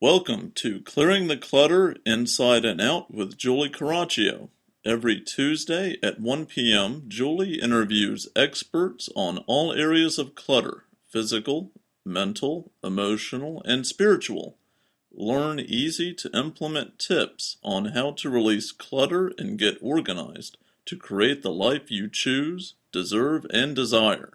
Welcome to Clearing the Clutter Inside and Out with Julie Caraccio. Every Tuesday at 1 p.m., Julie interviews experts on all areas of clutter: physical, mental, emotional, and spiritual. Learn easy to implement tips on how to release clutter and get organized to create the life you choose, deserve, and desire.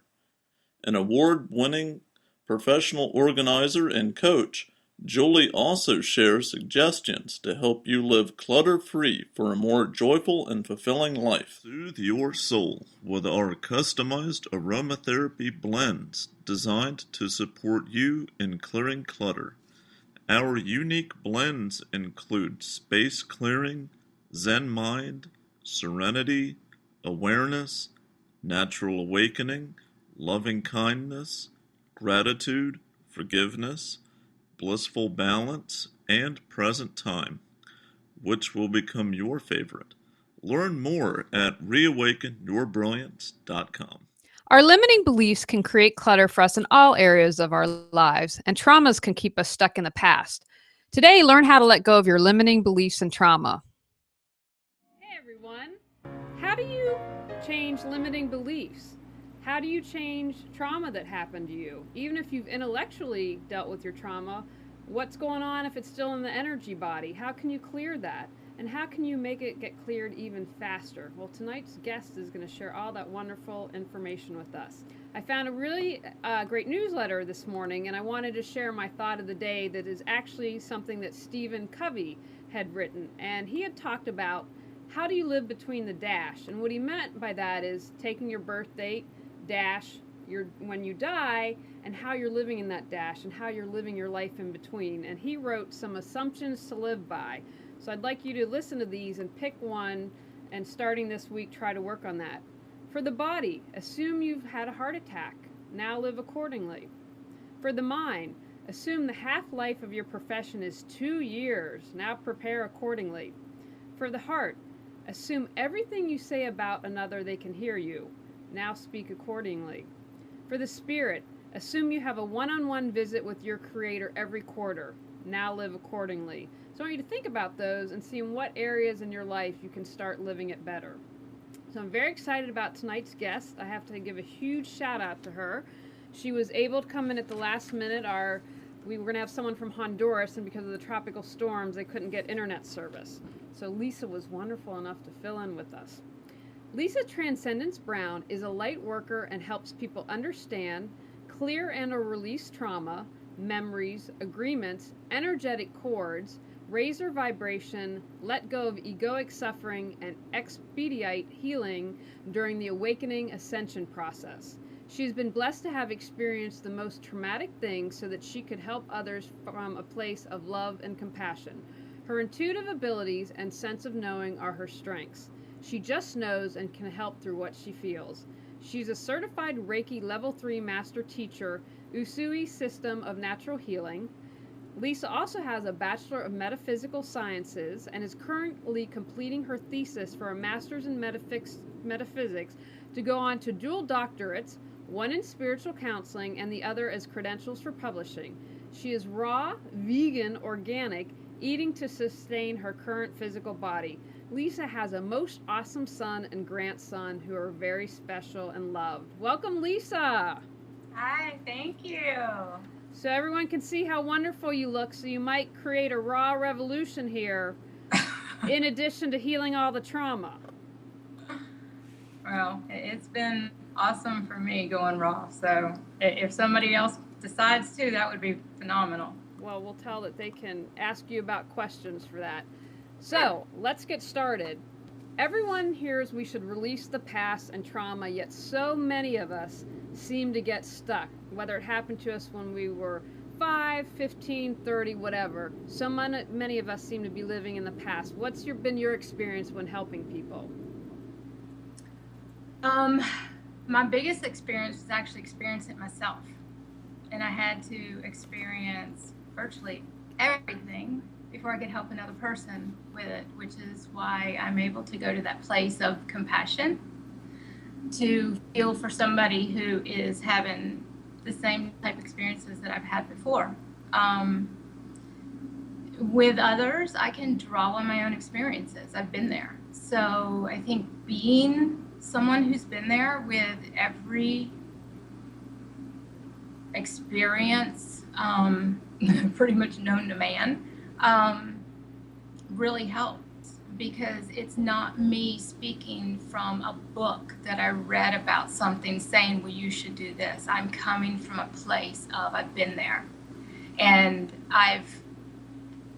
An award-winning professional organizer and coach, Julie also shares suggestions to help you live clutter-free for a more joyful and fulfilling life. Soothe your soul with our customized aromatherapy blends designed to support you in clearing clutter. Our unique blends include space clearing, Zen mind, serenity, awareness, natural awakening, loving kindness, gratitude, forgiveness, blissful balance, and present time, which will become your favorite. Learn more at reawakenyourbrilliance.com. Our limiting beliefs can create clutter for us in all areas of our lives, and traumas can keep us stuck in the past. Today, learn how to let go of your limiting beliefs and trauma. Hey everyone, how do you change limiting beliefs? How do you change trauma that happened to you? Even if you've intellectually dealt with your trauma, what's going on if it's still in the energy body? How can you clear that? And how can you make it get cleared even faster? Well, tonight's guest is going to share all that wonderful information with us. I found a really great newsletter this morning, and I wanted to share my thought of the day that is actually something that Stephen Covey had written. And he had talked about how do you live between the dash? And what he meant by that is taking your birth date, dash, when you die, and how you're living in that dash and how you're living your life in between. And he wrote some assumptions to live by. So I'd like you to listen to these and pick one, and starting this week, try to work on that. For the body, assume you've had a heart attack. Now live accordingly. For the mind, assume the half-life of your profession is 2 years. Now prepare accordingly. For the heart, assume everything you say about another they can hear you. Now speak accordingly. For the spirit, assume you have a one-on-one visit with your Creator every quarter. Now live accordingly. So I want you to think about those and see in what areas in your life you can start living it better. So I'm very excited about tonight's guest. I have to give a huge shout out to her. She was able to come in at the last minute. We were going to have someone from Honduras, and because of the tropical storms, they couldn't get internet service. So Lisa was wonderful enough to fill in with us. Lisa Transcendence Brown is a light worker and helps people understand, clear and or release trauma, memories, agreements, energetic cords, raise their vibration, let go of egoic suffering, and expedite healing during the awakening ascension process. She's been blessed to have experienced the most traumatic things so that she could help others from a place of love and compassion. Her intuitive abilities and sense of knowing are her strengths. She just knows and can help through what she feels. She's a certified Reiki Level 3 Master Teacher, Usui System of Natural Healing. Lisa also has a Bachelor of Metaphysical Sciences and is currently completing her thesis for a Master's in Metaphysics to go on to dual doctorates, one in spiritual counseling and the other as credentials for publishing. She is raw, vegan, organic, eating to sustain her current physical body. Lisa has a most awesome son and grandson who are very special and loved. Welcome, Lisa. Hi, thank you. So everyone can see how wonderful you look, so you might create a raw revolution here in addition to healing all the trauma. Well, it's been awesome for me going raw, so if somebody else decides to, that would be phenomenal. Well, we'll tell that they can ask you about questions for that. So, let's get started. Everyone hears we should release the past and trauma, yet so many of us seem to get stuck, whether it happened to us when we were 5, 15, 30, whatever. So many of us seem to be living in the past. What's been your experience when helping people? My biggest experience was actually experiencing it myself. And I had to experience virtually everything before I could help another person with it, which is why I'm able to go to that place of compassion to feel for somebody who is having the same type of experiences that I've had before. With others, I can draw on my own experiences. I've been there. So I think being someone who's been there with every experience, pretty much known to man, really helps, because it's not me speaking from a book that I read about something saying, well, you should do this. I'm coming from a place of I've been there, and I've,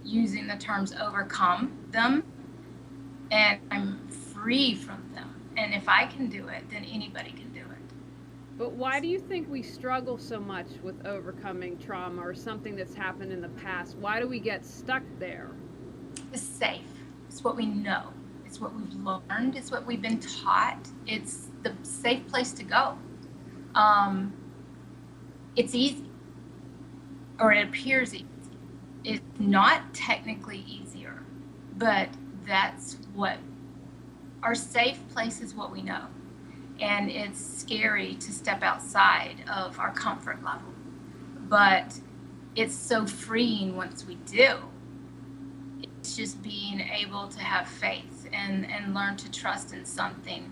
using the terms, overcome them, and I'm free from them. And if I can do it, then anybody can do it. But why do you think we struggle so much with overcoming trauma or something that's happened in the past? Why do we get stuck there? It's safe. It's what we know. It's what we've learned. It's what we've been taught. It's the safe place to go. It's easy, or it appears easy. It's not technically easier, but that's what our safe place is, what we know. And it's scary to step outside of our comfort level, but it's so freeing once we do. It's just being able to have faith and learn to trust in something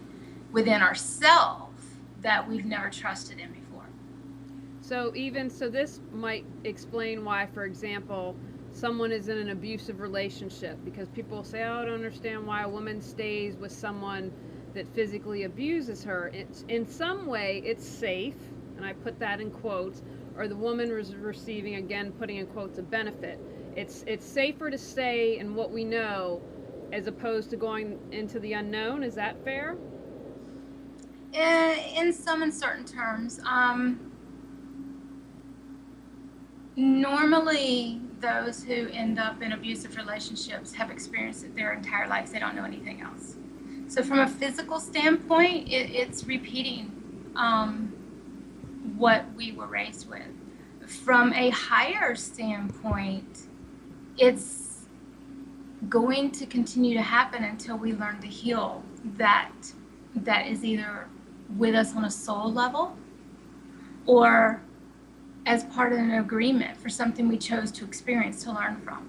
within ourselves that we've never trusted in before. So this might explain why, for example, someone is in an abusive relationship, because people say, oh, I don't understand why a woman stays with someone that physically abuses her. It's, in some way, it's safe, and I put that in quotes, or the woman was receiving, again, putting in quotes, a benefit. It's safer to stay in what we know as opposed to going into the unknown. Is that fair? In some uncertain terms. Normally, those who end up in abusive relationships have experienced it their entire lives. They don't know anything else. So from a physical standpoint, it's repeating what we were raised with. From a higher standpoint, it's going to continue to happen until we learn to heal that is either with us on a soul level or as part of an agreement for something we chose to experience, to learn from.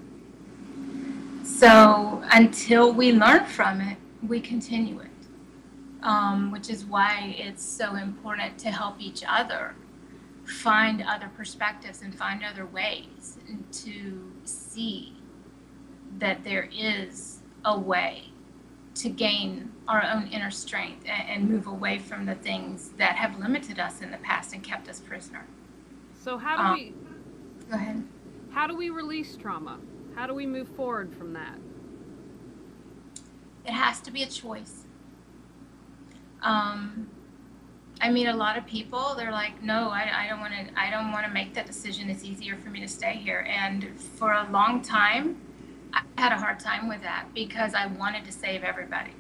So until we learn from it, we continue it, which is why it's so important to help each other find other perspectives and find other ways to see that there is a way to gain our own inner strength and move away from the things that have limited us in the past and kept us prisoner. So how do we... Go ahead. How do we release trauma? How do we move forward from that? It has to be a choice. I mean, a lot of people, they're like, no, I don't want to make that decision. It's easier for me to stay here. And for a long time, I had a hard time with that because I wanted to save everybody.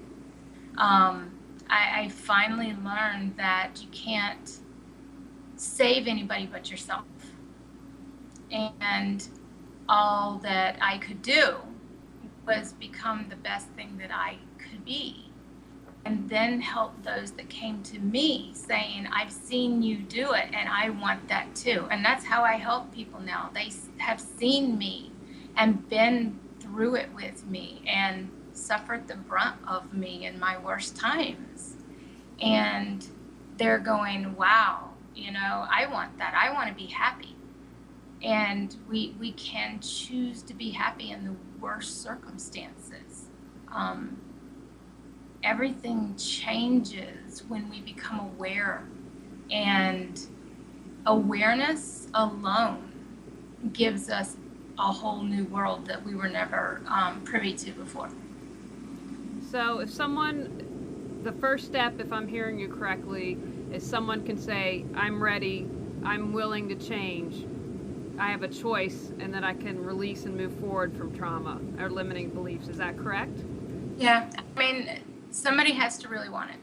I finally learned that you can't save anybody but yourself. And all that I could do was become the best thing that I could be, and then help those that came to me saying, I've seen you do it and I want that too. And that's how I help people now. They have seen me and been through it with me and suffered the brunt of me in my worst times. And they're going, wow, I want that. I want to be happy. And we can choose to be happy in the worst circumstances. Everything changes when we become aware, and awareness alone gives us a whole new world that we were never privy to before. So if the first step, if I'm hearing you correctly, is someone can say, I'm ready, I'm willing to change, I have a choice, and that I can release and move forward from trauma or limiting beliefs. Is that correct? Yeah. I mean, somebody has to really want it.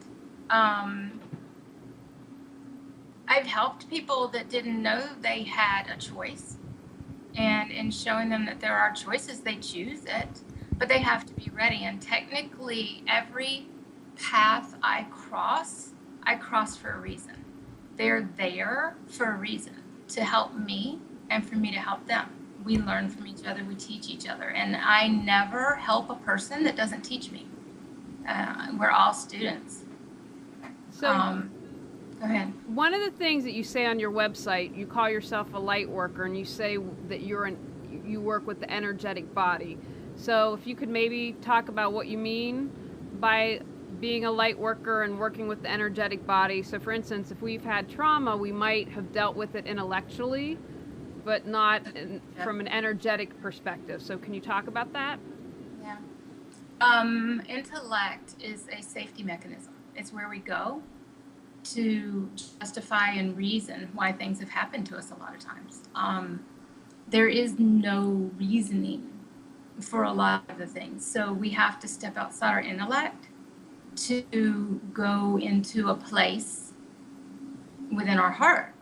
I've helped people that didn't know they had a choice, and in showing them that there are choices, they choose it, but they have to be ready. And technically, every path I cross for a reason. They're there for a reason, to help me and for me to help them. we learn from each other, we teach each other, and I never help a person that doesn't teach me. We're all students. So Go ahead. one of the things that you say on your website, you call yourself a light worker, and you say that you work with the energetic body. So if you could maybe talk about what you mean by being a light worker and working with the energetic body. So for instance, if we've had trauma, we might have dealt with it intellectually, but not from an energetic perspective. So can you talk about that? Yeah. Intellect is a safety mechanism. It's where we go to justify and reason why things have happened to us a lot of times. There is no reasoning for a lot of the things. So we have to step outside our intellect to go into a place within our heart,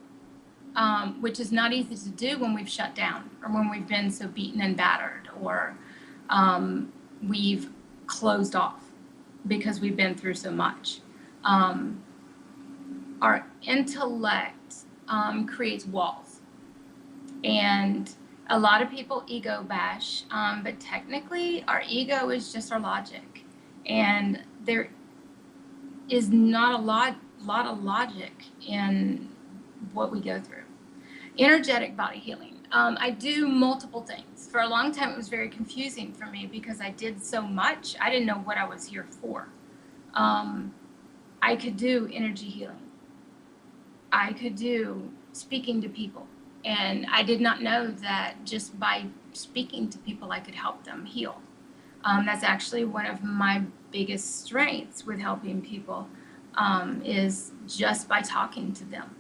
which is not easy to do when we've shut down or when we've been so beaten and battered, or we've closed off because we've been through so much. Our intellect creates walls, and a lot of people ego bash, but technically our ego is just our logic, and there is not a lot of logic in what we go through. Energetic body healing. I do multiple things. For a long time, it was very confusing for me because I did so much. I didn't know what I was here for. I could do energy healing. I could do speaking to people. And I did not know that just by speaking to people, I could help them heal. That's actually one of my biggest strengths with helping people, is just by talking to them.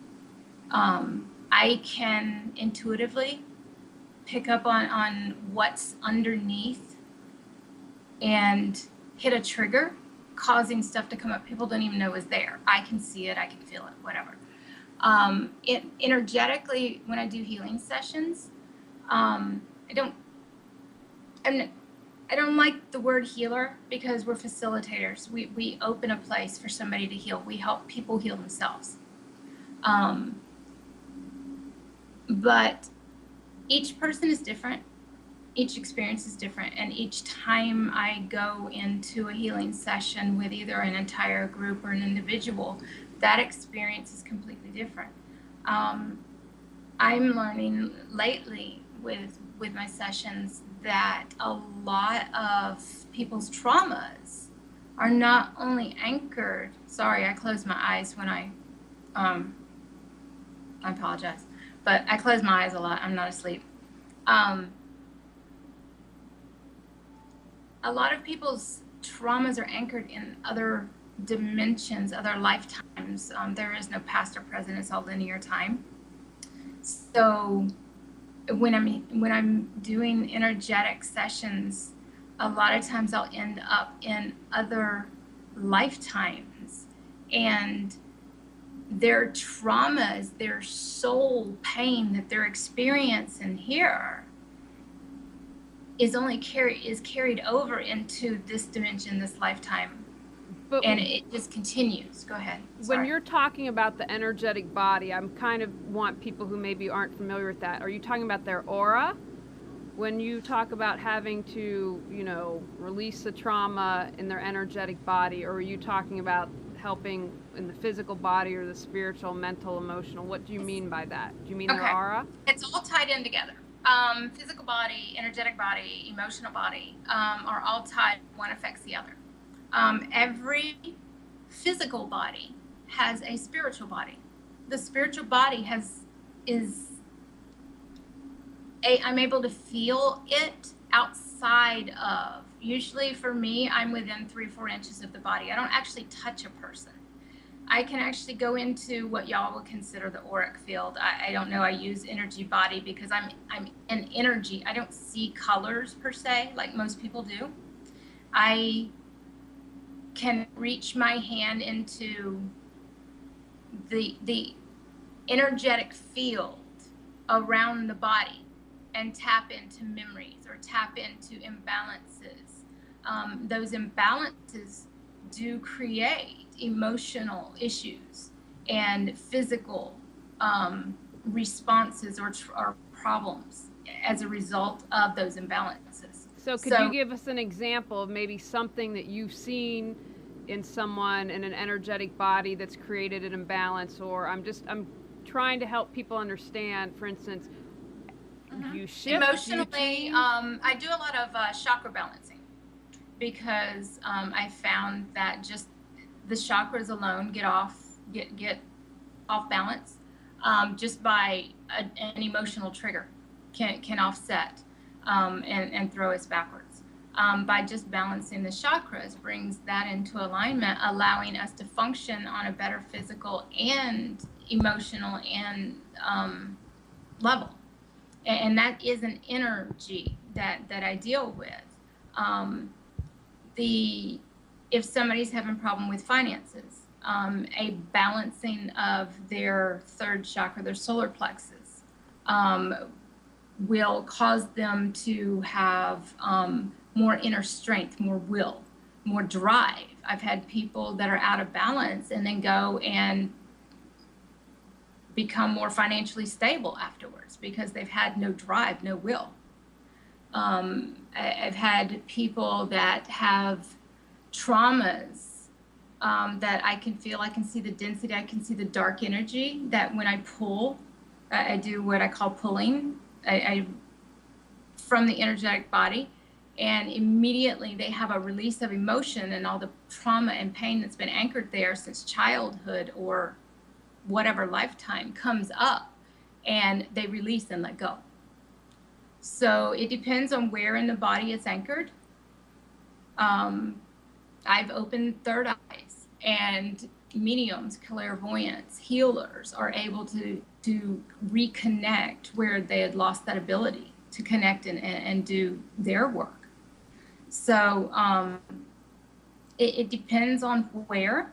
I can intuitively pick up on what's underneath and hit a trigger, causing stuff to come up people don't even know is there. I can see it, I can feel it, whatever. Energetically, when I do healing sessions, I don't like the word healer because we're facilitators. We open a place for somebody to heal. We help people heal themselves. But each person is different. Each experience is different. And each time I go into a healing session with either an entire group or an individual, that experience is completely different. I'm learning lately with my sessions that a lot of people's traumas are not only anchored. Sorry, I close my eyes when I apologize, but I close my eyes a lot. I'm not asleep. A lot of people's traumas are anchored in other dimensions, other lifetimes. There is no past or present, it's all linear time. So when I'm doing energetic sessions, a lot of times I'll end up in other lifetimes, and their traumas, their soul pain that they're experiencing here is carried over into this dimension, this lifetime. But and it just continues. Go ahead. Sorry. When you're talking about the energetic body, I'm kind of want people who maybe aren't familiar with that. Are you talking about their aura? When you talk about having to, release the trauma in their energetic body, or are you talking about helping in the physical body or the spiritual, mental, emotional? What do you mean by that? Do you mean their aura? It's all tied in together. Physical body, energetic body, emotional body are all tied. One affects the other. Every physical body has a spiritual body. The spiritual body I'm able to feel it outside of, usually for me, I'm within 3-4 inches of the body. I don't actually touch a person. I can actually go into what y'all would consider the auric field. I don't know, I use energy body because I'm an energy. I don't see colors per se, like most people do. I can reach my hand into the energetic field around the body and tap into memories or tap into imbalances. Those imbalances do create emotional issues and physical responses or problems as a result of those imbalances. So could you give us an example of maybe something that you've seen in someone in an energetic body that's created an imbalance? Or I'm trying to help people understand, for instance, you shift emotionally. I do a lot of chakra balancing, because I found that just the chakras alone get off balance, just by an emotional trigger can offset, and throw us backwards. By just balancing the chakras brings that into alignment, allowing us to function on a better physical and emotional and level. And that is an energy that I deal with. If somebody's having a problem with finances, a balancing of their third chakra, their solar plexus, will cause them to have more inner strength, more will, more drive. I've had people that are out of balance and then go and become more financially stable afterwards because they've had no drive, no will. I've had people that have traumas, that I can feel, I can see the density, I can see the dark energy, that when I pull, I do what I call pulling, I from the energetic body, and immediately they have a release of emotion, and all the trauma and pain that's been anchored there since childhood or whatever lifetime comes up, and they release and let go. So it depends on where in the body it's anchored. I've opened third eyes, and mediums, clairvoyants, healers are able to reconnect where they had lost that ability to connect and do their work. So it depends on where.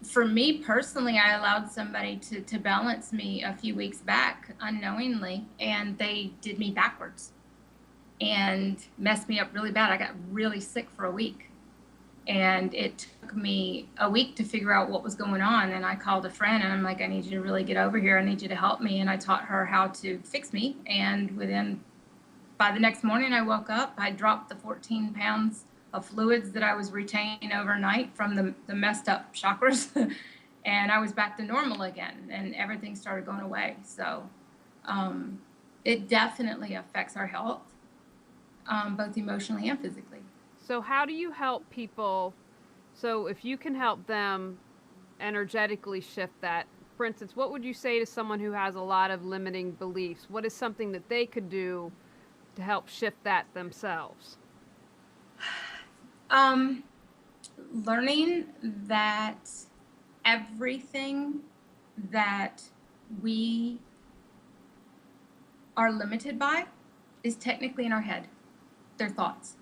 For me personally, I allowed somebody to balance me a few weeks back unknowingly, and they did me backwards and messed me up really bad. I got really sick for a week, and it took me a week to figure out what was going on. And I called a friend, and I'm like, I need you to really get over here. I need you to help me. And I taught her how to fix me. And by the next morning I woke up, I dropped the 14 pounds of fluids that I was retaining overnight from the messed up chakras. And I was back to normal again, and everything started going away. So it definitely affects our health, both emotionally and physically. So how do you help people? So if you can help them energetically shift that, for instance, what would you say to someone who has a lot of limiting beliefs? What is something that they could do to help shift that themselves? Learning that everything that we are limited by is technically in our head. They're thoughts.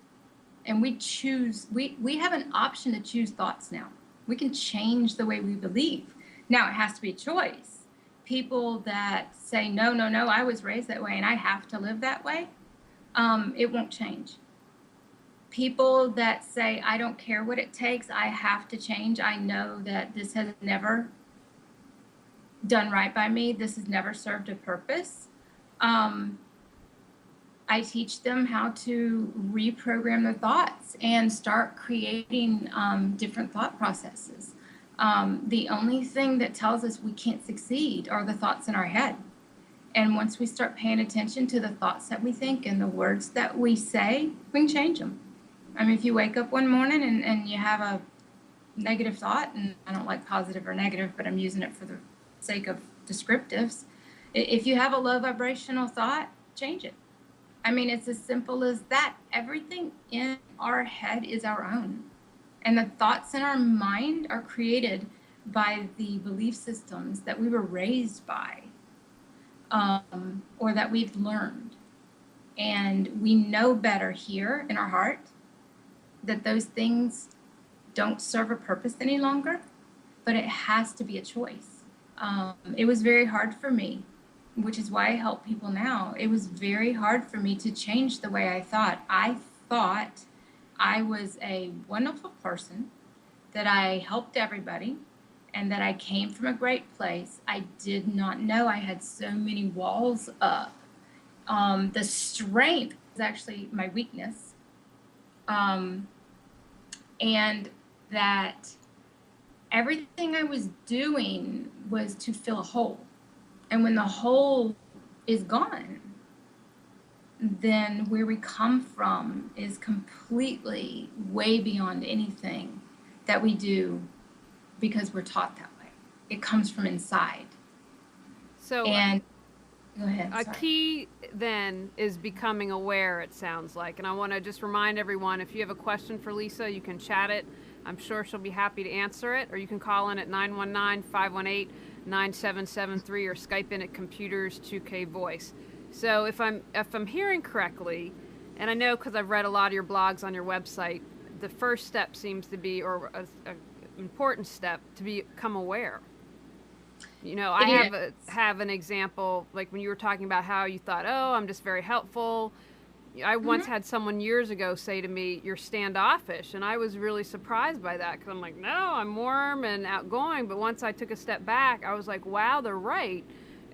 And we have an option to choose thoughts now. We can change the way we believe. Now it has to be a choice. People that say, no, I was raised that way and I have to live that way, it won't change. People that say, I don't care what it takes, I have to change. I know that this has never done right by me. This has never served a purpose. I teach them how to reprogram their thoughts and start creating different thought processes. The only thing that tells us we can't succeed are the thoughts in our head. And once we start paying attention to the thoughts that we think and the words that we say, we can change them. I mean, if you wake up one morning and you have a negative thought, and I don't like positive or negative, but I'm using it for the sake of descriptives. If you have a low vibrational thought, change it. I mean, it's as simple as that. Everything in our head is our own. And the thoughts in our mind are created by the belief systems that we were raised by, or that we've learned. And we know better here in our heart that those things don't serve a purpose any longer, but it has to be a choice. It was very hard for me, which is why I help people now. It was very hard for me to change the way I thought. I thought I was a wonderful person, that I helped everybody, and that I came from a great place. I did not know I had so many walls up The strength is actually my weakness. And that everything I was doing was to fill a hole. And when the hole is gone, then where we come from is completely way beyond anything that we do because we're taught that way. It comes from inside. So, and go ahead. A key then is becoming aware, it sounds like. And I want to just remind everyone, if you have a question for Lisa, you can chat it. I'm sure she'll be happy to answer it. Or you can call in at 919-518-9773 or Skype in at Computers 2K Voice. So if I'm hearing correctly, and I know because I've read a lot of your blogs on your website, the first step seems to be, or an important step, to become aware. You know, I have an example, like when you were talking about how you thought, oh, I'm just very helpful. I once had someone years ago say to me, you're standoffish. And I was really surprised by that because I'm like, no, I'm warm and outgoing. But once I took a step back, I was like, wow, they're right.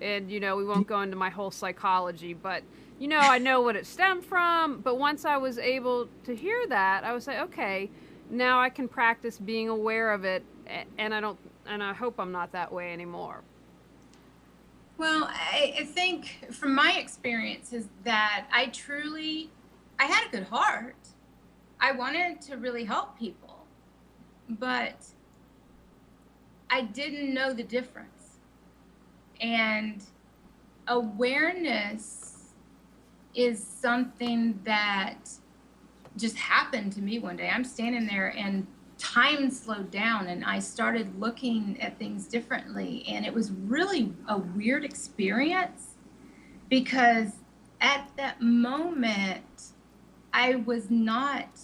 And, you know, we won't go into my whole psychology, but, you know, I know what it stemmed from. But once I was able to hear that, I was like, okay, now I can practice being aware of it. And I hope I'm not that way anymore. Well, I think from my experience is that I had a good heart. I wanted to really help people, but I didn't know the difference. And awareness is something that just happened to me one day. I'm standing there and time slowed down and I started looking at things differently. And it was really a weird experience because at that moment, I was not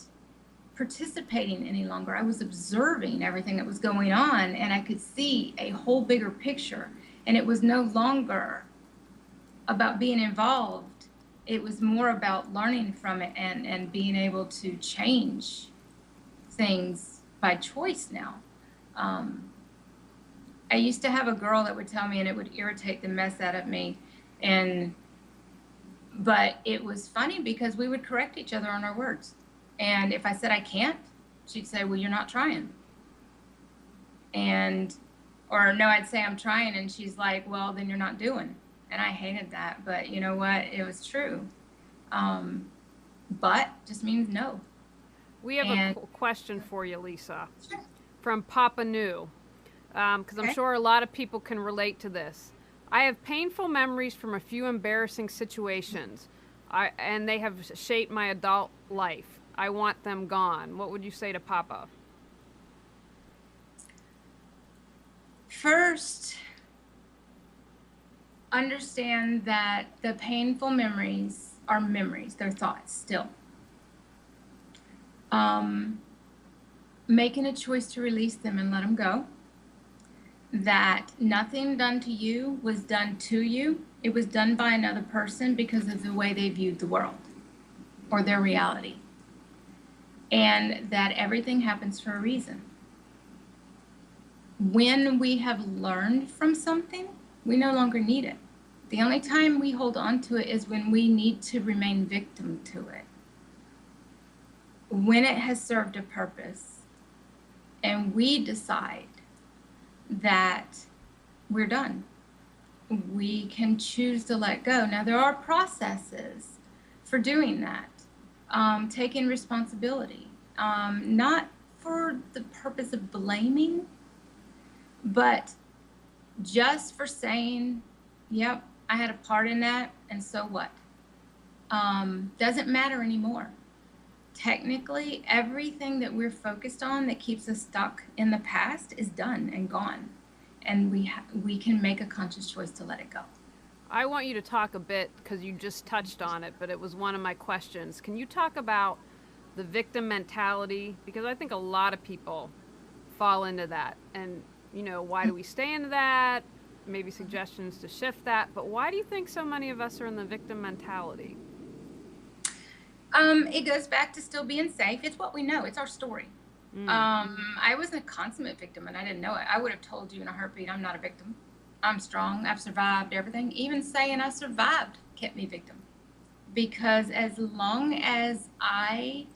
participating any longer. I was observing everything that was going on and I could see a whole bigger picture. And it was no longer about being involved. It was more about learning from it and being able to change things by choice now. I used to have a girl that would tell me, and it would irritate the mess out of me. But it was funny because we would correct each other on our words. And if I said I can't, she'd say, well, you're not trying. Or no, I'd say I'm trying, and she's like, well, then you're not doing. And I hated that, but you know what? It was true. But just means no. We have a question for you, Lisa. Sure. From Papa New, because I'm sure a lot of people can relate to this. I have painful memories from a few embarrassing situations, and they have shaped my adult life. I want them gone. What would you say to Papa? First, understand that the painful memories are memories. They're thoughts still. Making a choice to release them and let them go. That nothing done to you was done to you. It was done by another person because of the way they viewed the world or their reality. And that everything happens for a reason. When we have learned from something, we no longer need it. The only time we hold on to it is when we need to remain victim to it. When it has served a purpose and we decide that we're done, we can choose to let go. Now, there are processes for doing that. Taking responsibility, not for the purpose of blaming, but just for saying, yep, I had a part in that, and so what? Doesn't matter anymore. Technically, everything that we're focused on that keeps us stuck in the past is done and gone. And we can make a conscious choice to let it go. I want you to talk a bit, because you just touched on it, but it was one of my questions. Can you talk about the victim mentality? Because I think a lot of people fall into that. And, you know, why do we stay into that? Maybe suggestions to shift that. But why do you think so many of us are in the victim mentality? It goes back to still being safe. It's what we know. It's our story. I was a consummate victim and I didn't know it. I would have told you in a heartbeat, I'm not a victim. I'm strong. I've survived everything. Even saying I survived kept me victim. because as long as I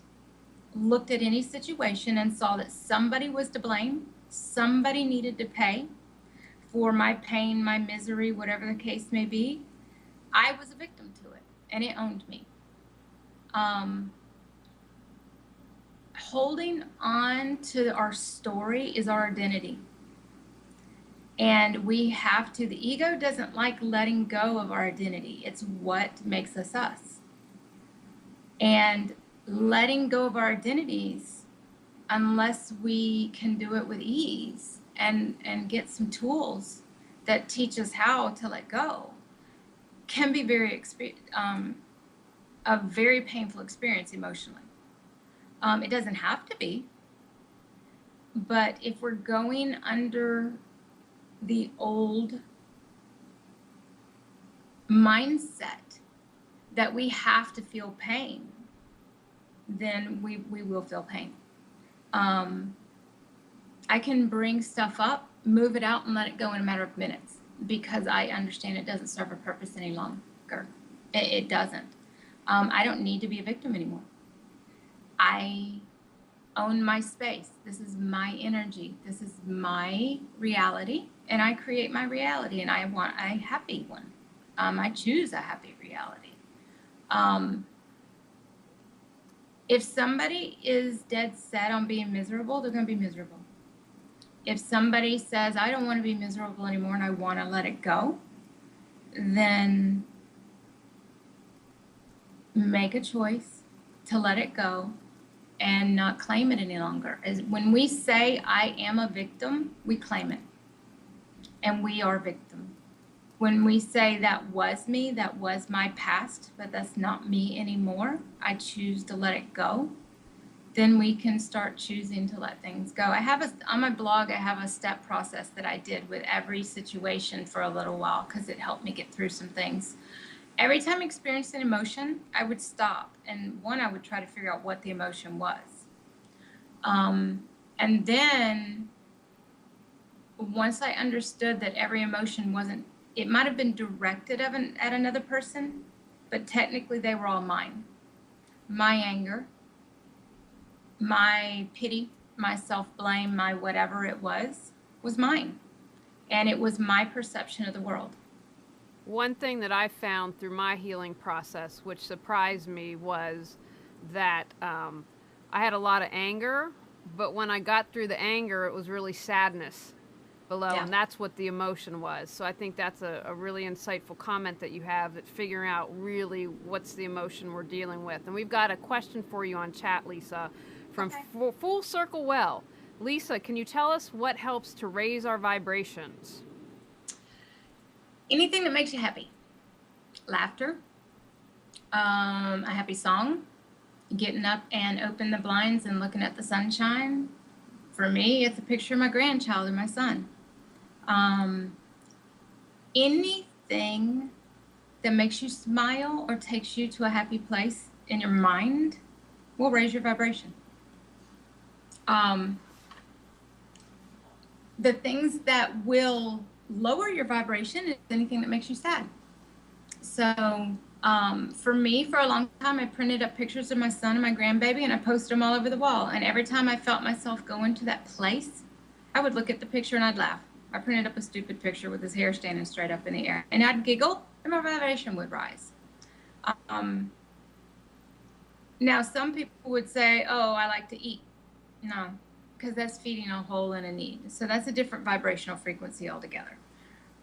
looked at any situation and saw that somebody was to blame, somebody needed to pay for my pain, my misery, whatever the case may be, I was a victim to it, and it owned me. Holding on to our story is our identity. And we have to, the ego doesn't like letting go of our identity. It's what makes us us. And letting go of our identities, unless we can do it with ease and get some tools that teach us how to let go, can be a very painful experience emotionally. It doesn't have to be, but if we're going under the old mindset that we have to feel pain, then we will feel pain. I can bring stuff up, move it out, and let it go in a matter of minutes because I understand it doesn't serve a purpose any longer. It doesn't. I don't need to be a victim anymore. I own my space. This is my energy. This is my reality, and I create my reality, and I want a happy one. I choose a happy reality. If somebody is dead set on being miserable, they're going to be miserable. If somebody says, I don't want to be miserable anymore and I want to let it go, then make a choice to let it go and not claim it any longer. As when we say, I am a victim, we claim it. And we are victim. When we say that was me, that was my past, but that's not me anymore, I choose to let it go, then we can start choosing to let things go. On my blog, I have a step process that I did with every situation for a little while because it helped me get through some things. Every time I experienced an emotion, I would stop. And I would try to figure out what the emotion was. And then once I understood that every emotion it might have been directed at another person, but technically they were all mine. My anger, my pity, my self-blame, my whatever it was mine. And it was my perception of the world. One thing that I found through my healing process, which surprised me, was that I had a lot of anger, but when I got through the anger, it was really sadness below, and that's what the emotion was. So I think that's a really insightful comment that you have, that figuring out really what's the emotion we're dealing with. And we've got a question for you on chat, Lisa, from Full Circle Well. Lisa, can you tell us what helps to raise our vibrations? Anything that makes you happy. Laughter, a happy song, getting up and open the blinds and looking at the sunshine. For me, it's a picture of my grandchild and my son. Anything that makes you smile or takes you to a happy place in your mind will raise your vibration. The things that will lower your vibration is anything that makes you sad. So for me, for a long time, I printed up pictures of my son and my grandbaby, and I posted them all over the wall. And every time I felt myself go into that place, I would look at the picture and I'd laugh. I printed up a stupid picture with his hair standing straight up in the air, and I'd giggle, and my vibration would rise. Now, some people would say, oh, I like to eat. No, because that's feeding a hole and a need. So that's a different vibrational frequency altogether.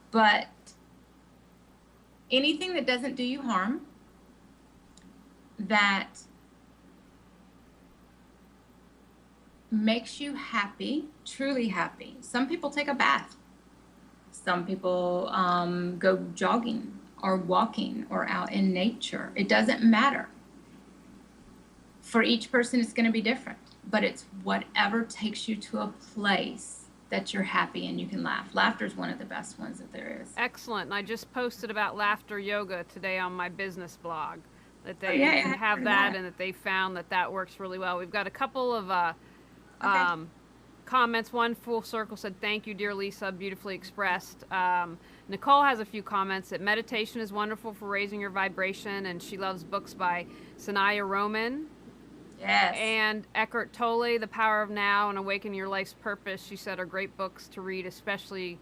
But anything that doesn't do you harm, that makes you happy, truly happy. Some people take a bath. Some people go jogging or walking or out in nature. It doesn't matter. For each person, it's going to be different, but it's whatever takes you to a place that you're happy and you can laugh. Laughter is one of the best ones that there is. Excellent. And I just posted about laughter yoga today on my business blog, that they have that, and that they found that works really well. We've got a couple of comments. One full circle said, "Thank you, dear Lisa, beautifully expressed." Nicole has a few comments that meditation is wonderful for raising your vibration, and she loves books by Sanaya Roman. Yes. And Eckhart Tolle, The Power of Now and Awaken Your Life's Purpose, she said, are great books to read, especially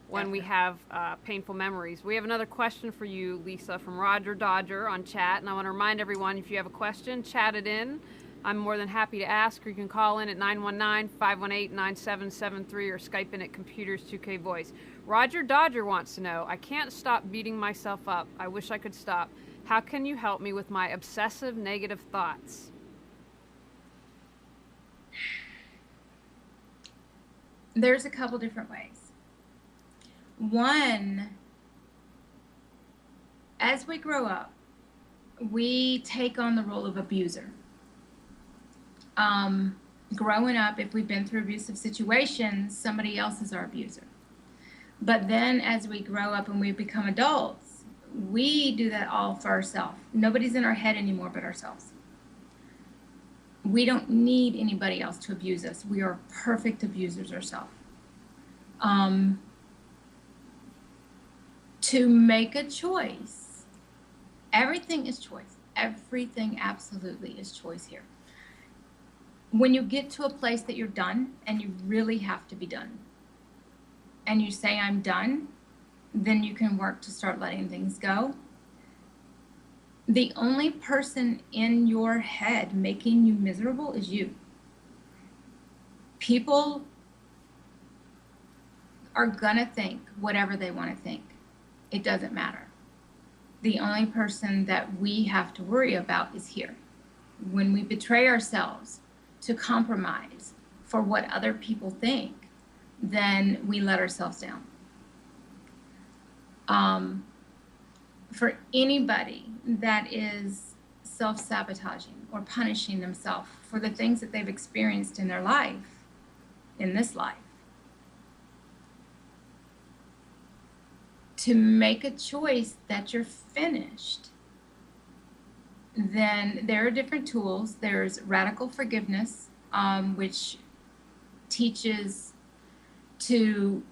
when we have painful memories. We have another question for you, Lisa, from Roger Dodger on chat. And I want to remind everyone, if you have a question, chat it in. I'm more than happy to ask, or you can call in at 919-518-9773 or Skype in at Computers 2K Voice. Roger Dodger wants to know, I can't stop beating myself up. I wish I could stop. How can you help me with my obsessive negative thoughts? There's a couple different ways. One, as we grow up, we take on the role of abuser. Growing up, if we've been through abusive situations, somebody else is our abuser. But then as we grow up and we become adults, we do that all for ourselves. Nobody's in our head anymore but ourselves. We don't need anybody else to abuse us. We are perfect abusers ourselves. To make a choice, everything is choice. Everything absolutely is choice here. When you get to a place that you're done and you really have to be done, and you say, I'm done, then you can work to start letting things go. The only person in your head making you miserable is you. People are gonna think whatever they want to think. It doesn't matter. The only person that we have to worry about is here. When we betray ourselves to compromise for what other people think, then we let ourselves down. For anybody that is self-sabotaging or punishing themselves for the things that they've experienced in their life, in this life, to make a choice that you're finished, then there are different tools. There's radical forgiveness, which teaches to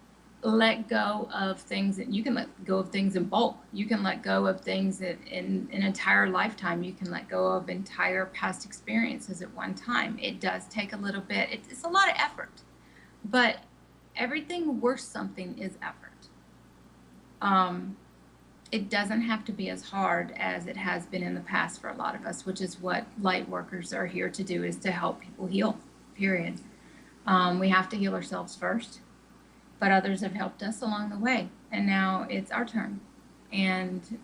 let go of things. That you can let go of things in bulk. You can let go of things that in an entire lifetime. You can let go of entire past experiences at one time. It does take a little bit. It's a lot of effort, but everything worth something is effort. It doesn't have to be as hard as it has been in the past for a lot of us, which is what light workers are here to do, is to help people heal, period. We have to heal ourselves first, but others have helped us along the way. And now it's our turn. And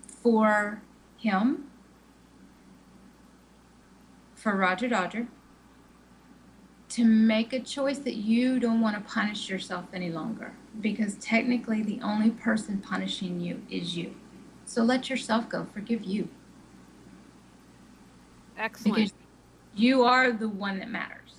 for him, for Roger Dodger, to make a choice that you don't want to punish yourself any longer, because technically the only person punishing you is you. So let yourself go. Forgive you. Excellent. Because you are the one that matters.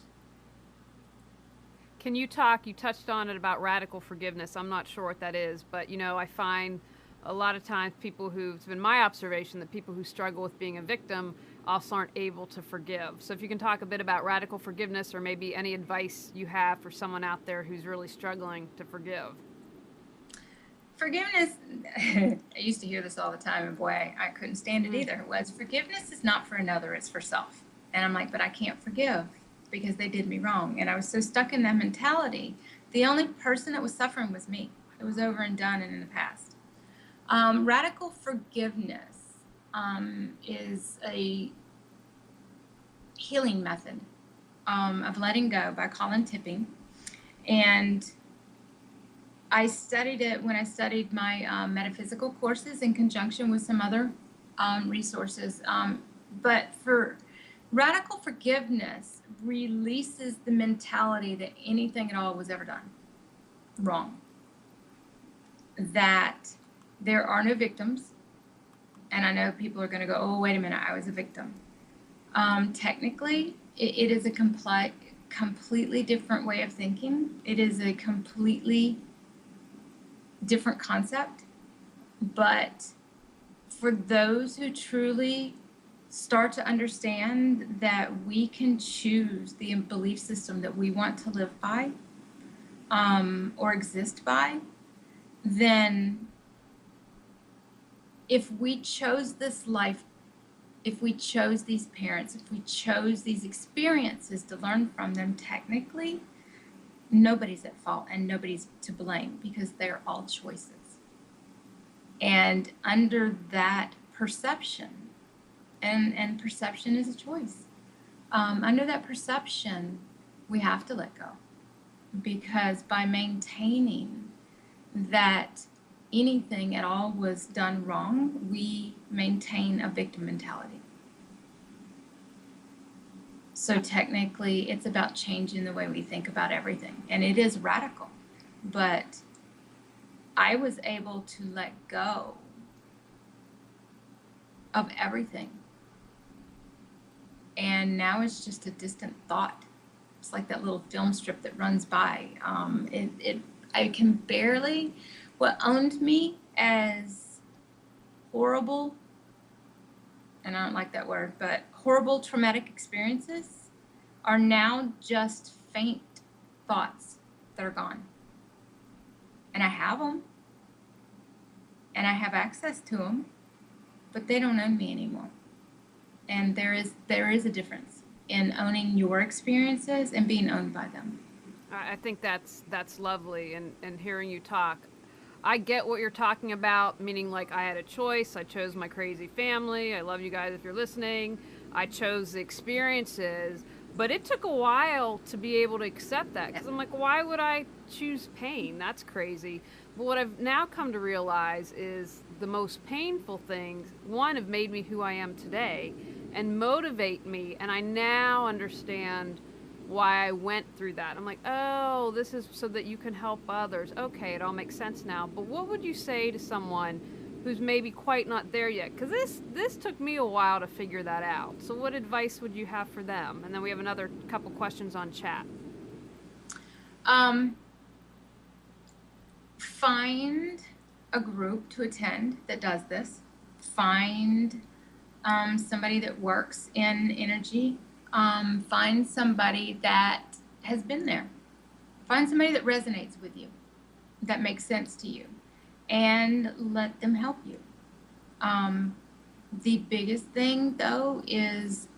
Can you talk, you touched on it about radical forgiveness. I'm not sure what that is, but I find a lot of times it's been my observation that people who struggle with being a victim also aren't able to forgive. So if you can talk a bit about radical forgiveness, or maybe any advice you have for someone out there who's really struggling to forgive. Forgiveness, I used to hear this all the time, and boy, I couldn't stand it either. It was, forgiveness is not for another, it's for self. And I'm like, but I can't forgive because they did me wrong. And I was so stuck in that mentality. The only person that was suffering was me. It was over and done and in the past. Radical forgiveness is a healing method of letting go by Colin Tipping. And I studied it when I studied my metaphysical courses in conjunction with some other resources. But for radical forgiveness releases the mentality that anything at all was ever done wrong. That there are no victims. And I know people are going to go, oh, wait a minute, I was a victim. Technically, it is a completely different way of thinking. It is a completely different concept. But for those who truly start to understand that we can choose the belief system that we want to live by, or exist by, then if we chose this life, if we chose these parents, if we chose these experiences to learn from them, technically, nobody's at fault and nobody's to blame, because they're all choices. And under that perception, and perception is a choice, under that perception, we have to let go. Because by maintaining that anything at all was done wrong, we maintain a victim mentality. So technically, it's about changing the way we think about everything. And it is radical. But I was able to let go of everything. And now it's just a distant thought. It's like that little film strip that runs by. I can barely, what owned me as horrible, and I don't like that word, but horrible traumatic experiences are now just faint thoughts that are gone. And I have them, and I have access to them, but they don't own me anymore. And there is a difference in owning your experiences and being owned by them. I think that's lovely, and hearing you talk, I get what you're talking about, meaning like I had a choice. I chose my crazy family. I love you guys if you're listening. I chose the experiences, but it took a while to be able to accept that, because I'm like, why would I choose pain? That's crazy. But what I've now come to realize is the most painful things, one, have made me who I am today and motivate me, and I now understand why I went through that. I'm like, oh, this is so that you can help others. Okay, it all makes sense now. But what would you say to someone who's maybe quite not there yet? Because this took me a while to figure that out. So what advice would you have for them? And then we have another couple questions on chat. Find a group to attend that does this. Find somebody that works in energy. Find somebody that has been there. Find somebody that resonates with you, that makes sense to you, and let them help you. The biggest thing, though, is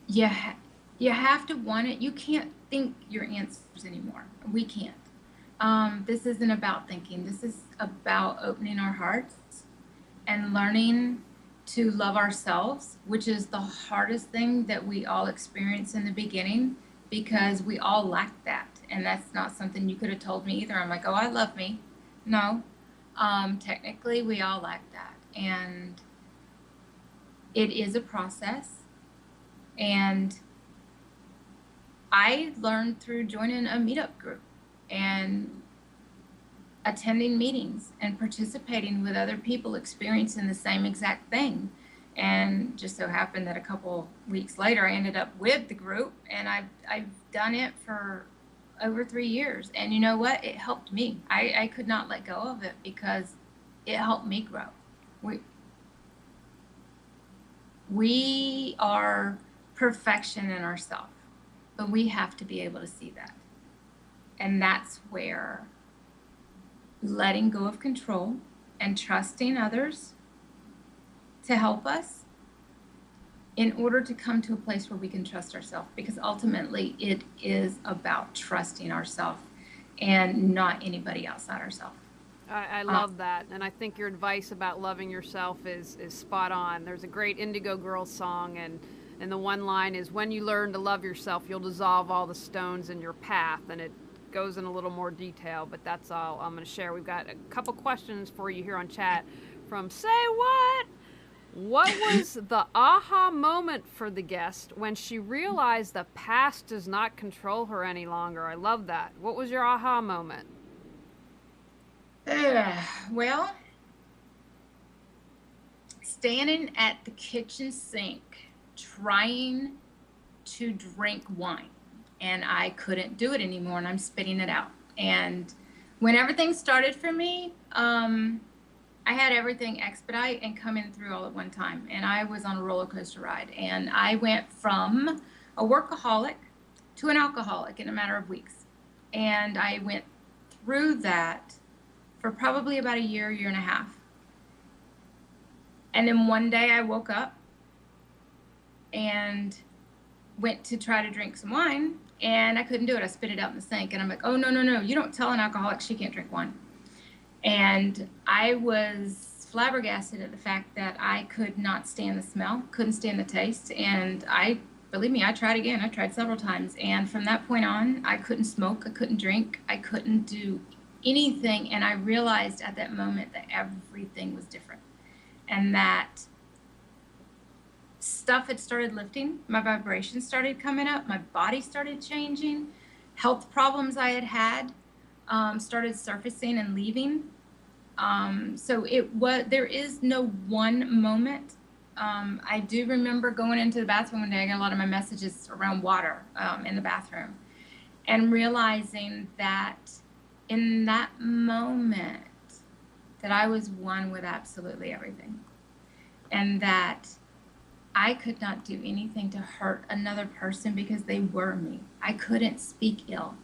you have to want it. You can't think your answers anymore. We can't. This isn't about thinking. This is about opening our hearts and learning to love ourselves, which is the hardest thing that we all experience in the beginning, because we all lack that. And that's not something you could have told me either. I'm like, oh, I love me. No, technically we all lack that. And it is a process. And I learned through joining a meetup group and attending meetings and participating with other people experiencing the same exact thing. And just so happened that a couple weeks later, I ended up with the group, and I've done it for over 3 years. And you know what? It helped me. I could not let go of it because it helped me grow. We are perfection in ourselves, but we have to be able to see that. And that's where letting go of control and trusting others to help us in order to come to a place where we can trust ourselves, because ultimately it is about trusting ourselves and not anybody outside ourselves. I love that, and I think your advice about loving yourself is spot on. There's a great Indigo Girls song, and the one line is, when you learn to love yourself, you'll dissolve all the stones in your path, and it goes in a little more detail, but that's all I'm going to share. We've got a couple questions for you here on chat from Say What? What was the aha moment for the guest when she realized the past does not control her any longer? I love that. What was your aha moment? Well, standing at the kitchen sink trying to drink wine, and I couldn't do it anymore, and I'm spitting it out. And when everything started for me, I had everything expedite and come in through all at one time. And I was on a roller coaster ride. And I went from a workaholic to an alcoholic in a matter of weeks. And I went through that for probably about a year, year and a half. And then one day I woke up and went to try to drink some wine, and I couldn't do it. I spit it out in the sink. And I'm like, oh, no, no, no. You don't tell an alcoholic she can't drink wine. And I was flabbergasted at the fact that I could not stand the smell, couldn't stand the taste. And believe me, I tried again. I tried several times. And from that point on, I couldn't smoke, I couldn't drink, I couldn't do anything. And I realized at that moment that everything was different and that stuff had started lifting. My vibrations started coming up. My body started changing. Health problems I had started surfacing and leaving. So there is no one moment. I do remember going into the bathroom one day. I got a lot of my messages around water in the bathroom, and realizing that in that moment that I was one with absolutely everything, and that I could not do anything to hurt another person because they were me. I couldn't speak ill.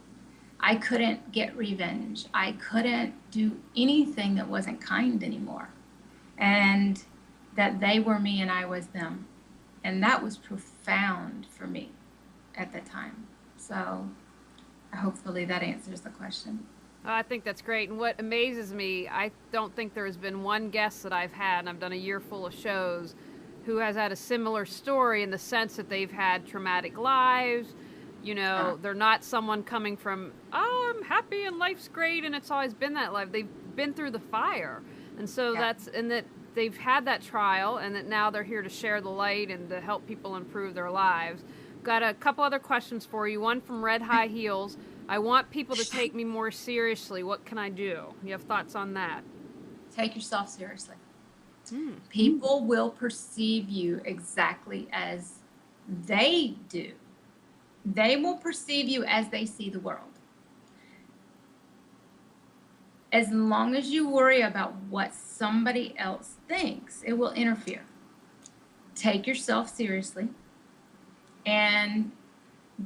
I couldn't get revenge. I couldn't do anything that wasn't kind anymore. And that they were me and I was them. And that was profound for me at the time. So hopefully that answers the question. Oh, I think that's great. And what amazes me, I don't think there has been one guest that I've had, and I've done a year full of shows, who has had a similar story in the sense that they've had traumatic lives. You know, they're not someone coming from, oh, I'm happy and life's great and it's always been that life. They've been through the fire. And so that they've had that trial, and that now they're here to share the light and to help people improve their lives. Got a couple other questions for you. One from Red High Heels. I want people to take me more seriously. What can I do? You have thoughts on that? Take yourself seriously. People will perceive you exactly as they do. They will perceive you as they see the world. As long as you worry about what somebody else thinks, it will interfere. Take yourself seriously and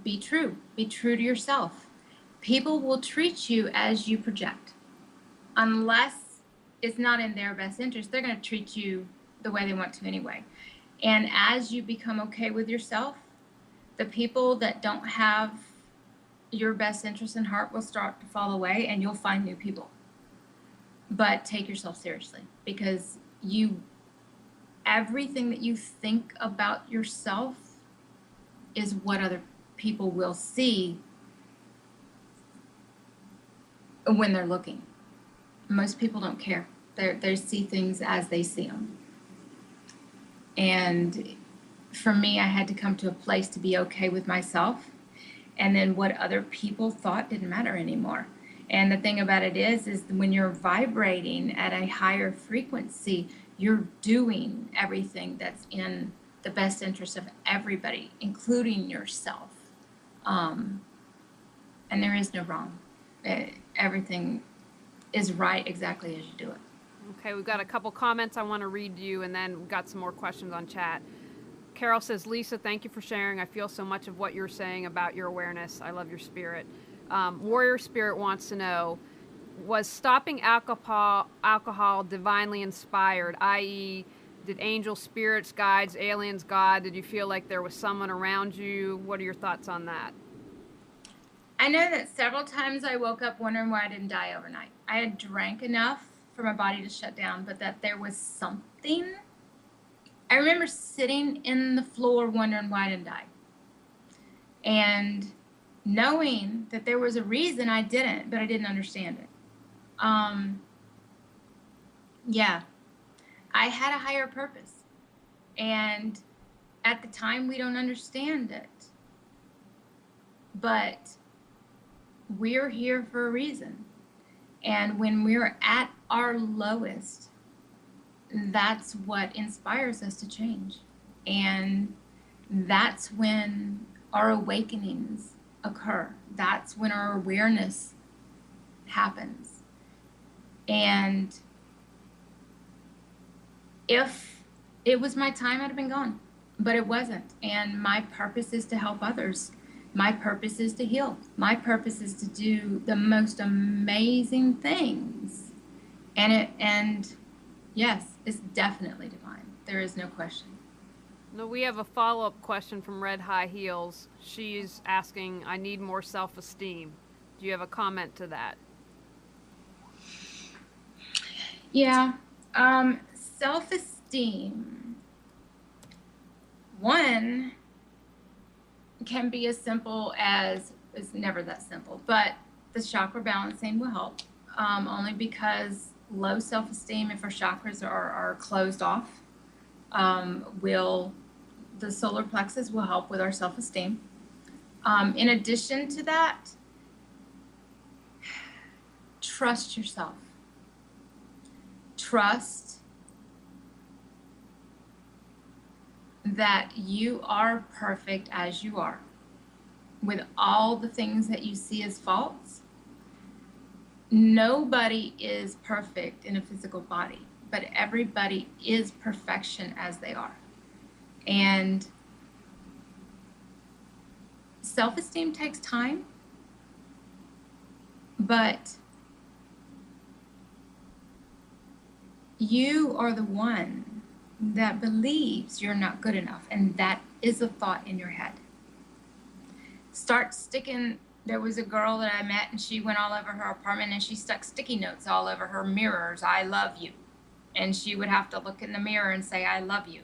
be true. Be true to yourself. People will treat you as you project. Unless it's not in their best interest, they're going to treat you the way they want to anyway. And as you become okay with yourself, the people that don't have your best interest in heart will start to fall away, and you'll find new people. But take yourself seriously, because everything that you think about yourself is what other people will see when they're looking. Most people don't care. They see things as they see them. And for me, I had to come to a place to be okay with myself. And then what other people thought didn't matter anymore. And the thing about it is when you're vibrating at a higher frequency, you're doing everything that's in the best interest of everybody, including yourself. And there is no wrong. Everything is right exactly as you do it. Okay, we've got a couple comments I want to read to you, and then we've got some more questions on chat. Carol says, Lisa, thank you for sharing. I feel so much of what you're saying about your awareness. I love your spirit. Warrior Spirit wants to know, was stopping alcohol divinely inspired, i.e., did angel spirits, guides, aliens, God, did you feel like there was someone around you? What are your thoughts on that? I know that several times I woke up wondering why I didn't die overnight. I had drank enough for my body to shut down, but that there was something. I remember sitting in the floor wondering why I didn't die. And knowing that there was a reason I didn't, but I didn't understand it. I had a higher purpose. And at the time, we don't understand it. But we're here for a reason. And when we're at our lowest, that's what inspires us to change. And that's when our awakenings occur. That's when our awareness happens. And If it was my time, I'd have been gone, but it wasn't. And my purpose is to help others. My purpose is to heal. My purpose is to do the most amazing things. And yes, it's definitely divine. There is no question. No, we have a follow-up question from Red High Heels. She's asking, I need more self-esteem. Do you have a comment to that? Yeah. Self-esteem. One can be as simple as, it's never that simple, but the chakra balancing will help. Only because low self-esteem, if our chakras are closed off, the solar plexus will help with our self-esteem. In addition to that, trust yourself. Trust that you are perfect as you are, with all the things that you see as faults. Nobody is perfect in a physical body, but everybody is perfection as they are. And self-esteem takes time, but you are the one that believes you're not good enough, and that is a thought in your head. Start sticking. There was a girl that I met, and she went all over her apartment, and she stuck sticky notes all over her mirrors. I love you. And she would have to look in the mirror and say, I love you.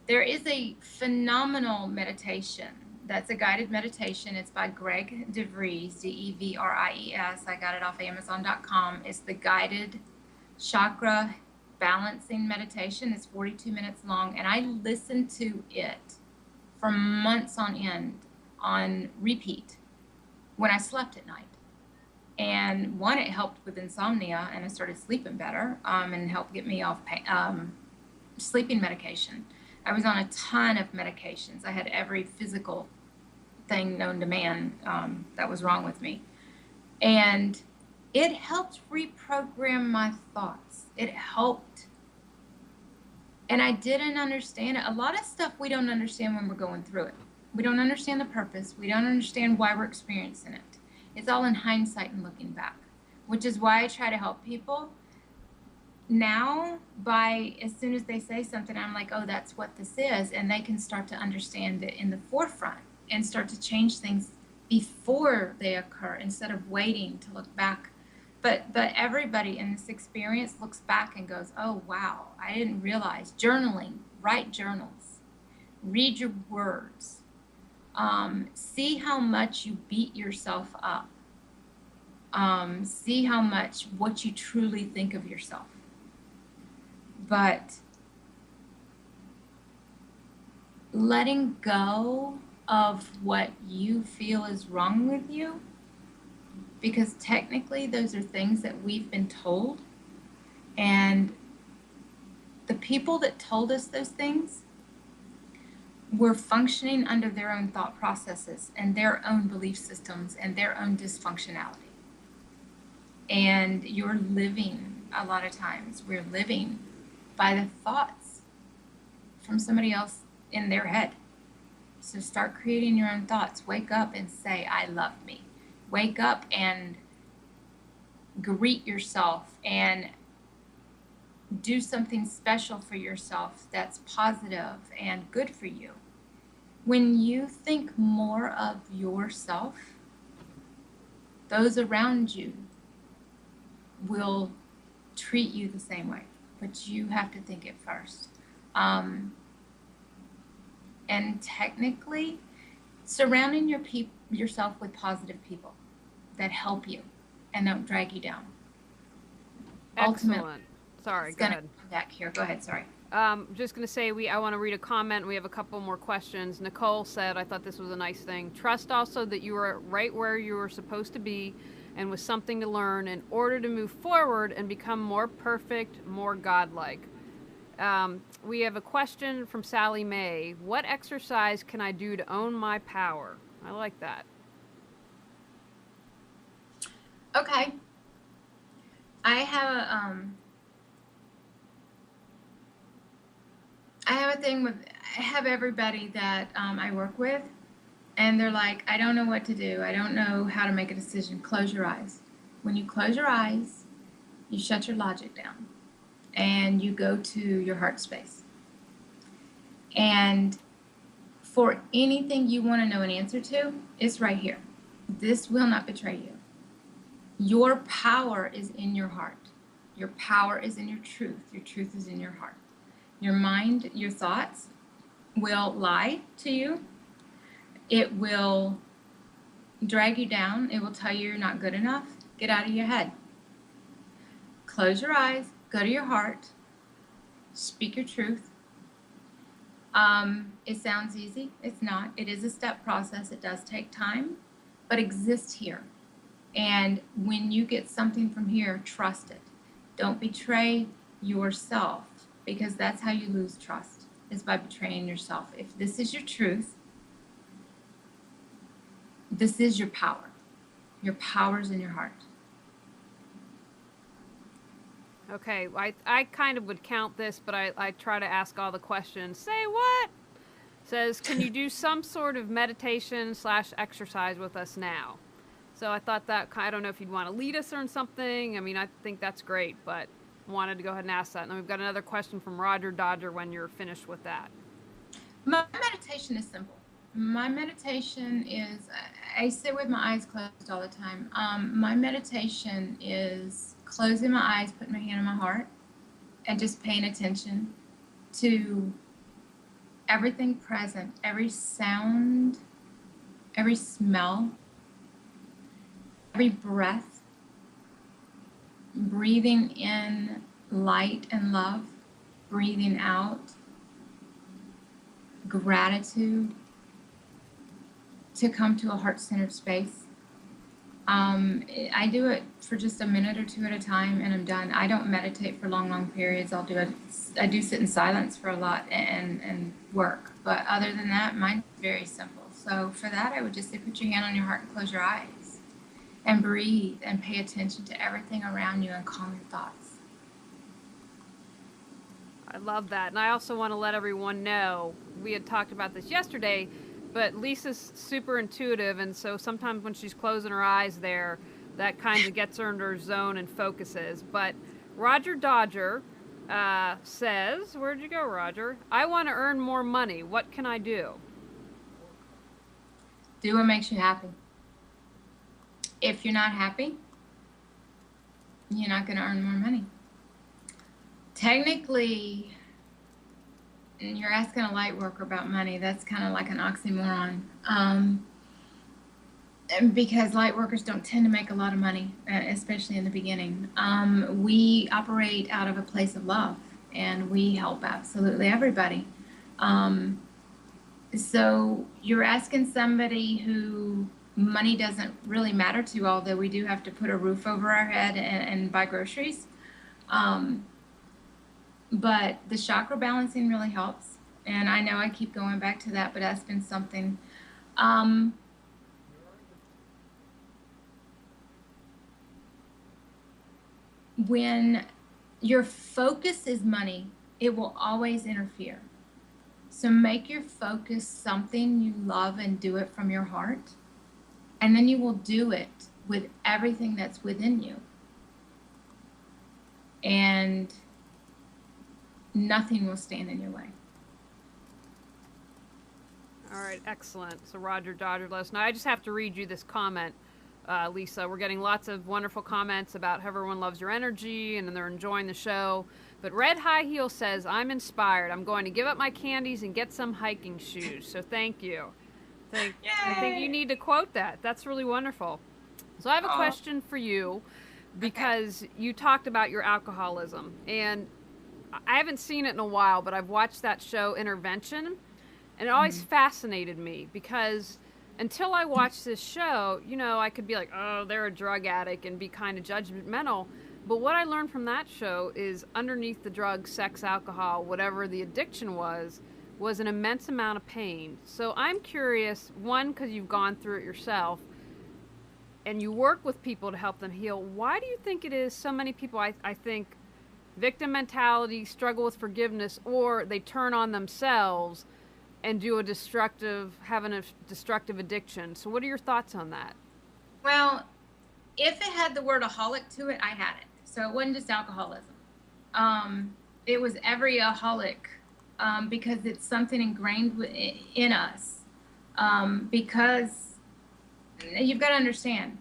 There is a phenomenal meditation. That's a guided meditation. It's by Greg DeVries, DeVries. I got it off Amazon.com. It's the guided chakra balancing meditation. It's 42 minutes long, and I listened to it for months on end on repeat when I slept at night. And one, it helped with insomnia, and I started sleeping better, and helped get me off sleeping medication. I was on a ton of medications. I had every physical thing known to man that was wrong with me. And it helped reprogram my thoughts. It helped. And I didn't understand it. A lot of stuff we don't understand when we're going through it. We don't understand the purpose. We don't understand why we're experiencing it. It's all in hindsight and looking back, which is why I try to help people now. By as soon as they say something, I'm like, oh, that's what this is. And they can start to understand it in the forefront and start to change things before they occur instead of waiting to look back. But everybody in this experience looks back and goes, oh, wow, I didn't realize. Journaling, write journals, read your words. See how much you beat yourself up. See how much what you truly think of yourself. But letting go of what you feel is wrong with you, because technically those are things that we've been told, and the people that told us those things were functioning under their own thought processes and their own belief systems and their own dysfunctionality. And you're living, a lot of times, we're living by the thoughts from somebody else in their head. So start creating your own thoughts. Wake up and say, I love me. Wake up and greet yourself and do something special for yourself that's positive and good for you. When you think more of yourself, those around you will treat you the same way, but you have to think it first. And technically, surrounding yourself with positive people that help you and don't drag you down. Excellent. Sorry, go ahead. Back here. Go ahead. Sorry. Just going to say, I want to read a comment. We have a couple more questions. Nicole said, I thought this was a nice thing. Trust also that you are right where you were supposed to be and with something to learn in order to move forward and become more perfect, more godlike. We have a question from Sally Mae. What exercise can I do to own my power? I like that. Okay. I have I have a thing with, I have everybody that I work with, and they're like, I don't know what to do. I don't know how to make a decision. Close your eyes. When you close your eyes, you shut your logic down and you go to your heart space. And for anything you want to know an answer to, it's right here. This will not betray you. Your power is in your heart. Your power is in your truth. Your truth is in your heart. Your mind, your thoughts will lie to you. It will drag you down. It will tell you you're not good enough. Get out of your head. Close your eyes. Go to your heart. Speak your truth. It sounds easy. It's not. It is a step process. It does take time, but exist here. And when you get something from here, trust it. Don't betray yourself, because that's how you lose trust, is by betraying yourself. If this is your truth, this is your power. Your power's in your heart. Okay, I kind of would count this, but I try to ask all the questions. Say what? Says, can you do some sort of meditation / exercise with us now? So I thought that, I don't know if you'd want to lead us or something. I mean, I think that's great, but wanted to go ahead and ask that. And then we've got another question from Roger Dodger when you're finished with that. My meditation is simple. My meditation is, I sit with my eyes closed all the time. My meditation is closing my eyes, putting my hand on my heart, and just paying attention to everything present, every sound, every smell, every breath, breathing in light and love, breathing out gratitude, to come to a heart-centered space. I do it for just a minute or two at a time and I'm done. I don't meditate for long periods. I do sit in silence for a lot and work. But other than that, mine's very simple. So for that, I would just say put your hand on your heart and close your eyes and breathe and pay attention to everything around you and calm your thoughts. I love that. And I also want to let everyone know, we had talked about this yesterday, but Lisa's super intuitive, and so sometimes when she's closing her eyes there, that kind of gets her into her zone and focuses. But Roger Dodger says, where'd you go, Roger? I want to earn more money. What can I do? Do what makes you happy. If you're not happy, you're not going to earn more money. Technically, and you're asking a light worker about money, that's kind of like an oxymoron. Because light workers don't tend to make a lot of money, especially in the beginning. We operate out of a place of love, and we help absolutely everybody. So you're asking somebody who money doesn't really matter to, although we do have to put a roof over our head and buy groceries. But the chakra balancing really helps. And I know I keep going back to that, but that's been something. When your focus is money, it will always interfere. So make your focus something you love and do it from your heart. And then you will do it with everything that's within you. And nothing will stand in your way. All right, excellent. So Roger Dodger let us know. I just have to read you this comment, Lisa. We're getting lots of wonderful comments about how everyone loves your energy and they're enjoying the show. But Red High Heel says, I'm inspired. I'm going to give up my candies and get some hiking shoes. So thank you. I think you need to quote that. That's really wonderful. So I have a question for you, because you talked about your alcoholism. And I haven't seen it in a while, but I've watched that show Intervention, and it always fascinated me, because until I watched this show, you know, I could be like, oh, they're a drug addict and be kind of judgmental. But what I learned from that show is underneath the drug, sex, alcohol, whatever the addiction was an immense amount of pain. So I'm curious, one, because you've gone through it yourself and you work with people to help them heal, why do you think it is so many people, I think, victim mentality, struggle with forgiveness, or they turn on themselves and have a destructive addiction. So what are your thoughts on that? Well, if it had the word aholic to it, I had it. So it wasn't just alcoholism. It was every aholic, because it's something ingrained in us. Because you've got to understand,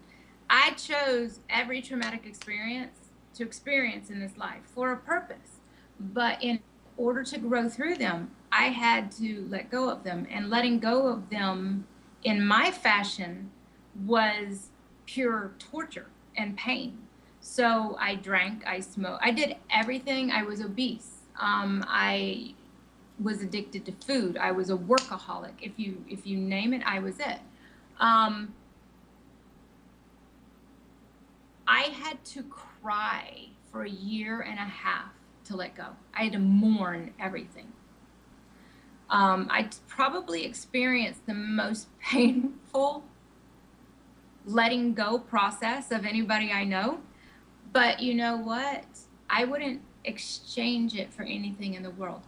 I chose every traumatic experience to experience in this life for a purpose. But in order to grow through them, I had to let go of them. And letting go of them in my fashion was pure torture and pain. So I drank, I smoked, I did everything. I was obese. I was addicted to food. I was a workaholic. If you name it, I was it. I had to cry for a year and a half to let go. I had to mourn everything. I probably experienced the most painful letting go process of anybody I know. But you know what? I wouldn't exchange it for anything in the world.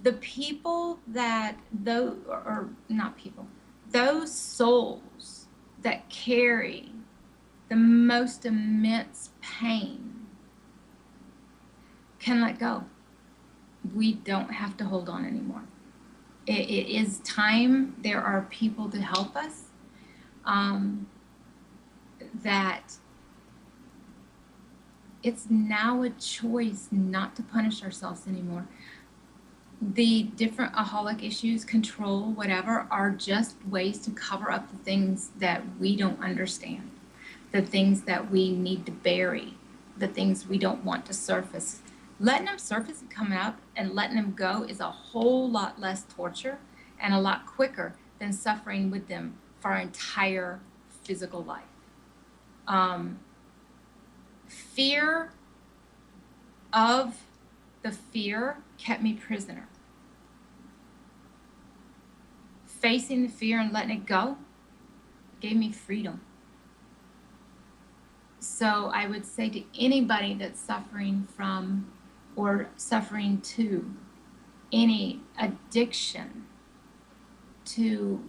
The people that, those, or not people, those souls that carry the most immense pain can let go. We don't have to hold on anymore. It is time. There are people to help us, that it's now a choice not to punish ourselves anymore. The different aholic issues, control, whatever, are just ways to cover up the things that we don't understand, the things that we need to bury, the things we don't want to surface. Letting them surface and come up and letting them go is a whole lot less torture and a lot quicker than suffering with them for our entire physical life. Fear of the fear kept me prisoner. Facing the fear and letting it go gave me freedom. So I would say to anybody that's suffering from or suffering to any addiction, to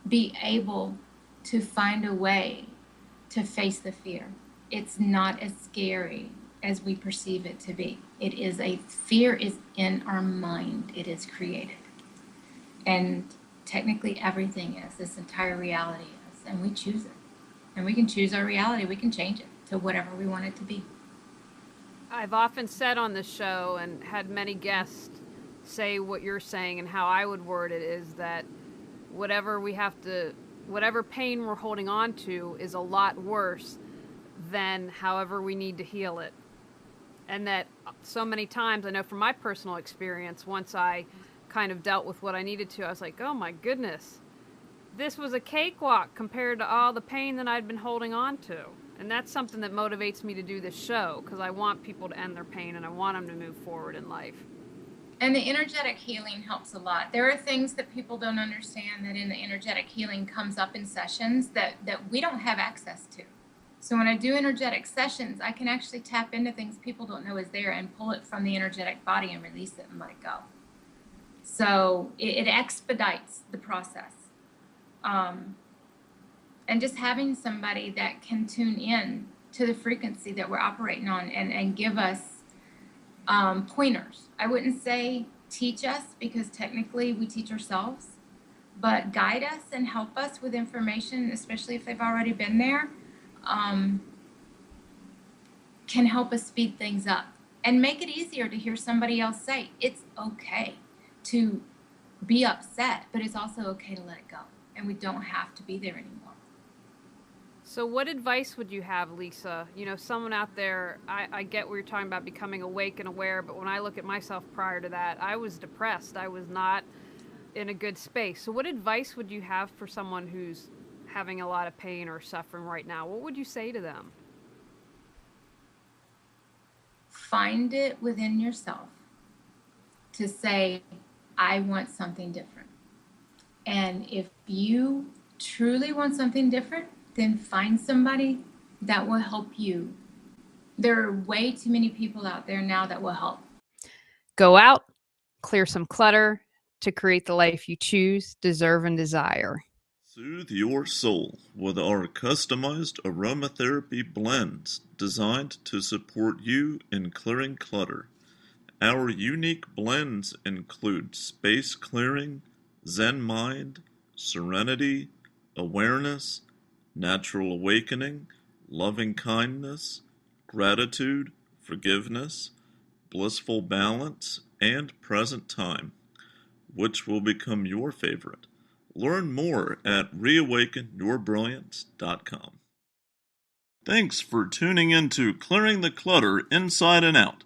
be able to find a way to face the fear. It's not as scary as we perceive it to be. Fear is in our mind. It is created. And technically everything is, this entire reality is, and we choose it. And we can choose our reality. We can change it to whatever we want it to be. I've often said on this show and had many guests say what you're saying, and how I would word it is that whatever pain we're holding on to is a lot worse than however we need to heal it. And that so many times, I know from my personal experience, once I kind of dealt with what I needed to, I was like, oh my goodness, this was a cakewalk compared to all the pain that I'd been holding on to. And that's something that motivates me to do this show, because I want people to end their pain and I want them to move forward in life. And the energetic healing helps a lot. There are things that people don't understand that in the energetic healing comes up in sessions that we don't have access to. So when I do energetic sessions, I can actually tap into things people don't know is there and pull it from the energetic body and release it and let it go. So it expedites the process. And just having somebody that can tune in to the frequency that we're operating on and give us pointers. I wouldn't say teach us, because technically we teach ourselves, but guide us and help us with information, especially if they've already been there, can help us speed things up and make it easier to hear somebody else say it's okay to be upset, but it's also okay to let it go, and we don't have to be there anymore. So what advice would you have, Lisa? You know, someone out there, I get what you're talking about, becoming awake and aware, but when I look at myself prior to that, I was depressed. I was not in a good space. So what advice would you have for someone who's having a lot of pain or suffering right now? What would you say to them? Find it within yourself to say, I want something different. And if you truly want something different, then find somebody that will help you There are way too many people out there now that will help. Go out, clear some clutter to create the life you choose, deserve, and desire. Soothe your soul with our customized aromatherapy blends designed to support you in clearing clutter. Our unique blends include space clearing, Zen mind, serenity, awareness, natural awakening, loving kindness, gratitude, forgiveness, blissful balance, and present time, which will become your favorite. Learn more at reawakenyourbrilliance.com. Thanks for tuning in to Clearing the Clutter Inside and Out.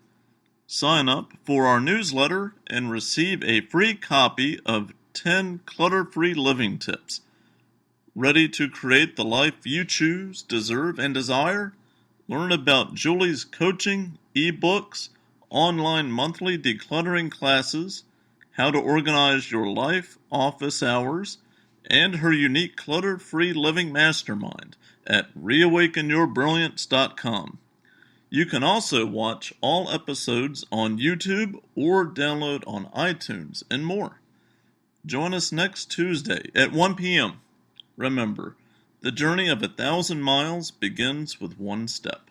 Sign up for our newsletter and receive a free copy of 10 clutter-free living tips. Ready to create the life you choose, deserve, and desire? Learn about Julie's coaching, ebooks, online monthly decluttering classes, how to organize your life, office hours, and her unique clutter-free living mastermind at reawakenyourbrilliance.com. You can also watch all episodes on YouTube or download on iTunes and more. Join us next Tuesday at 1 p.m. Remember, the journey of 1,000 miles begins with one step.